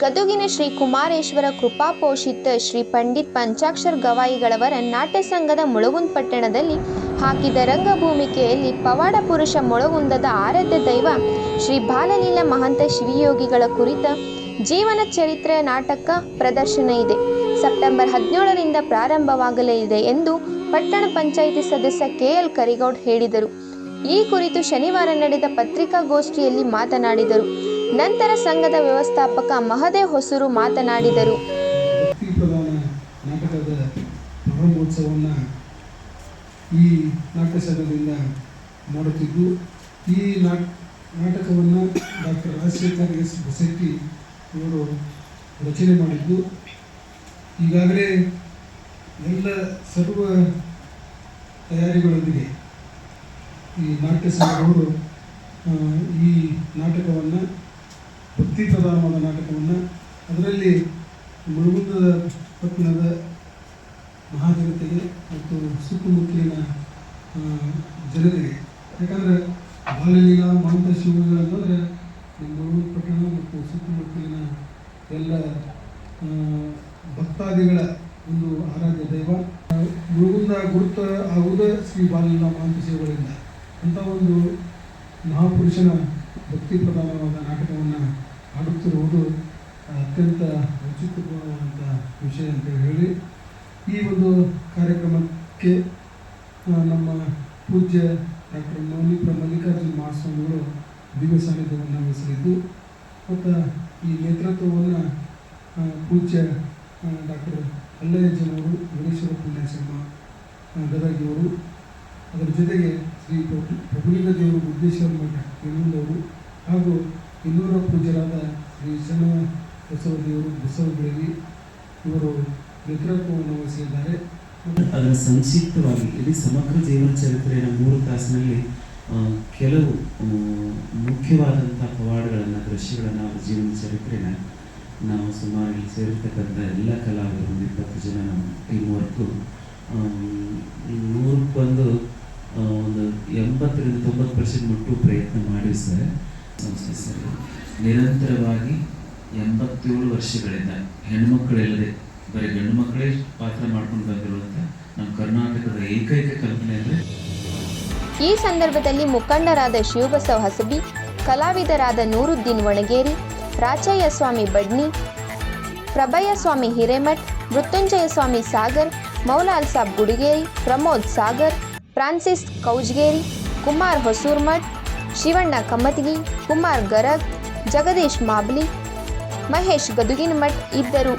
ಗದುಗಿನ ಶ್ರೀ ಕುಮಾರೇಶ್ವರ ಕೃಪಾಪೋಷಿತ ಶ್ರೀ ಪಂಡಿತ್ ಪಂಚಾಕ್ಷರ ಗವಾಯಿಗಳವರ ನಾಟ್ಯ ಸಂಘದ ಮುಳಗುಂದ ಪಟ್ಟಣದಲ್ಲಿ ಹಾಕಿದ ರಂಗಭೂಮಿಕೆಯಲ್ಲಿ ಪವಾಡ ಪುರುಷ ಮುಳಗುಂದದ ಆರಾಧ್ಯ ದೈವ ಶ್ರೀ ಬಾಲಲೀಲಾ ಮಹಂತ ಶಿವಯೋಗಿಗಳ ಕುರಿತ ಜೀವನ ಚರಿತ್ರೆ ನಾಟಕ ಪ್ರದರ್ಶನ ಇದೆ. ಸೆಪ್ಟೆಂಬರ್ 17ರಿಂದ ಪ್ರಾರಂಭವಾಗಲಿದೆ ಎಂದು ಪಟ್ಟಣ ಪಂಚಾಯಿತಿ ಸದಸ್ಯ KL ಕರಿಗೌಡ್ ಹೇಳಿದರು. ಈ ಕುರಿತು ಶನಿವಾರ ನಡೆದ ಪತ್ರಿಕಾಗೋಷ್ಠಿಯಲ್ಲಿ ಮಾತನಾಡಿದರು. ನಂತರ ಸಂಘದ ವ್ಯವಸ್ಥಾಪಕ ಮಹದೇವ್ ಹೊಸೂರು ಮಾತನಾಡಿದರು. ನಾಟಕದ ಪ್ರಾರಂಭೋತ್ಸವವನ್ನು ಈ ನಾಟ್ಯ ಸಂಘದಿಂದ ಮಾಡುತ್ತಿದ್ದು, ಈ ನಾಟಕವನ್ನು ಡಾಕ್ಟರ್ ರಾಜಶೇಖರ್ ಎಸ್ ಬಸೆಟ್ಟಿ ಇವರು ರಚನೆ ಮಾಡಿದ್ದು, ಈಗಾಗಲೇ ಎಲ್ಲ ಸರ್ವ ತಯಾರಿಗಳೊಂದಿಗೆ ಈ ನಾಟ್ಯ ಸಂಘದವರು ಈ ನಾಟಕವನ್ನು ಭಕ್ತಿ ಪ್ರಧಾನವಾದ ನಾಟಕವನ್ನು, ಅದರಲ್ಲಿ ಮುಳಗುಂದದ ಪಟ್ಟಣದ ಮಹಾಜನತೆಗೆ ಮತ್ತು ಸುತ್ತಮುತ್ತಲಿನ ಜನತೆಗೆ, ಯಾಕಂದರೆ ಬಾಲಲೀಲಾ ಮಹಂತ ಶಿವಗಳಂತಂದರೆ ಮುಳಗುಂದ ಪಟ್ಟಣ ಮತ್ತು ಸುತ್ತಮುತ್ತಲಿನ ಎಲ್ಲ ಭಕ್ತಾದಿಗಳ ಒಂದು ಆರಾಧ್ಯ ದೈವ. ಮುಳಗುಂದ ಗುರುತ ಆಗುವುದೇ ಶ್ರೀ ಬಾಲಲೀಲಾ ಮಹಂತ ಶಿವಗಳಿಂದ. ಅಂಥ ಒಂದು ಮಹಾಪುರುಷನ ಭಕ್ತಿ ಪ್ರಧಾನವಾದ ನಾಟಕವನ್ನು ಆಡುತ್ತಿರುವುದು ಅತ್ಯಂತ ಔಚಿತ್ಯಪೂರ್ಣವಾದಂಥ ವಿಷಯ ಅಂತೇಳಿ ಹೇಳಿ, ಈ ಒಂದು ಕಾರ್ಯಕ್ರಮಕ್ಕೆ ನಮ್ಮ ಪೂಜ್ಯ ಡಾಕ್ಟರ್ ಮಲ್ಲಿಕಾರ್ಜುನ ಮಹಾಸ್ವಾಮಿಗಳು ದಿವ್ಯ ಸಾನ್ನಿಧ್ಯವನ್ನು ವಹಿಸಲಿದ್ದು, ಮತ್ತು ಈ ನೇತೃತ್ವವನ್ನು ಪೂಜ್ಯ ಡಾಕ್ಟರ್ ಅಲ್ಲಯ್ಯಜ್ಜನವರು, ಯೋಗೇಶ್ವರ ಪುಣ್ಯಾಶ್ರಮ ಗದಗಿಯವರು, ಅದರ ಜೊತೆಗೆ ಶ್ರೀ ಪ್ರಭುಲಿಂಗ ದೇವರು ಬುದ್ಧೇಶ್ವರ ಮಠ ಯಮುಂದವರು ಹಾಗೂ ಇನ್ನೂರ ಪೂಜ್ಯರಾದ ಶ್ರೀ ಶರಣ ಬಸವ ದೇವರು ಬಸವಗಳಿಗೆ ಇವರು ನೇತೃತ್ವವನ್ನು ವಹಿಸಿದ್ದಾರೆ. ಅದರ ಸಂಕ್ಷಿಪ್ತವಾಗಿ ಇಡೀ ಸಮಗ್ರ ಜೀವನ ಚರಿತ್ರೆಯ 3 ತಾಸಿನಲ್ಲಿ ಕೆಲವು ಮುಖ್ಯವಾದಂಥ ಪವಾಡಗಳನ್ನು, ದೃಶ್ಯಗಳನ್ನು, ಅವರ ಜೀವನ ಚರಿತ್ರೆನ ನಾವು ಸುಮಾರು ಇಲ್ಲಿ ಸೇರಿರ್ತಕ್ಕಂಥ ಎಲ್ಲ ಕಲಾವಿದರು 20 ಜನ ನಮ್ಮ ಟೀಮ್ ವರ್ಕು 100ಕ್ಕೆ ಒಂದು 80ರಿಂದ 90% ಮುಟ್ಟು ಪ್ರಯತ್ನ ಮಾಡಿವಿ ಸರ್. ಸಂಸ್ಥೆ ಸರ್ ನಿರಂತರವಾಗಿ 87 ವರ್ಷಗಳಿಂದ ಹೆಣ್ಮಕ್ಕಳಿಲ್ಲದೆ ಬರೀ ಗಂಡು ಮಕ್ಕಳೇ ಪಾತ್ರ ಮಾಡ್ಕೊಂಡು ಬಂದಿರುವಂಥ ನಮ್ಮ ಕರ್ನಾಟಕದ ಏಕೈಕ ಕಲ್ಪನೆ ಅಂದರೆ. ಈ ಸಂದರ್ಭದಲ್ಲಿ ಮುಖಂಡರಾದ ಶಿವಬಸವ ಹಸಬಿ, ಕಲಾವಿದರಾದ ನೂರುದ್ದೀನ್ ವಣಗೇರಿ, ರಾಚಯ್ಯ ಸ್ವಾಮಿ ಬಡ್ನಿ, ಪ್ರಭಯ್ಯ ಸ್ವಾಮಿ ಹಿರೇಮಠ್, ಮೃತ್ಯುಂಜಯ ಸ್ವಾಮಿ ಸಾಗರ್, ಮೌಲಾಲ್ ಸಾಬ್ ಗುಡಿಗೇರಿ, ಪ್ರಮೋದ್ ಸಾಗರ್, ಫ್ರಾನ್ಸಿಸ್ ಕೌಜ್ಗೇರಿ, ಕುಮಾರ್ ಹೊಸೂರ್ಮಠ್, ಶಿವಣ್ಣ ಕಮ್ಮತ್ಗಿ, ಕುಮಾರ್ ಗರಗ್, ಜಗದೀಶ್ ಮಾಬ್ಲಿ, ಮಹೇಶ್ ಗದುಗಿನಮಠ್ ಇದ್ದರು.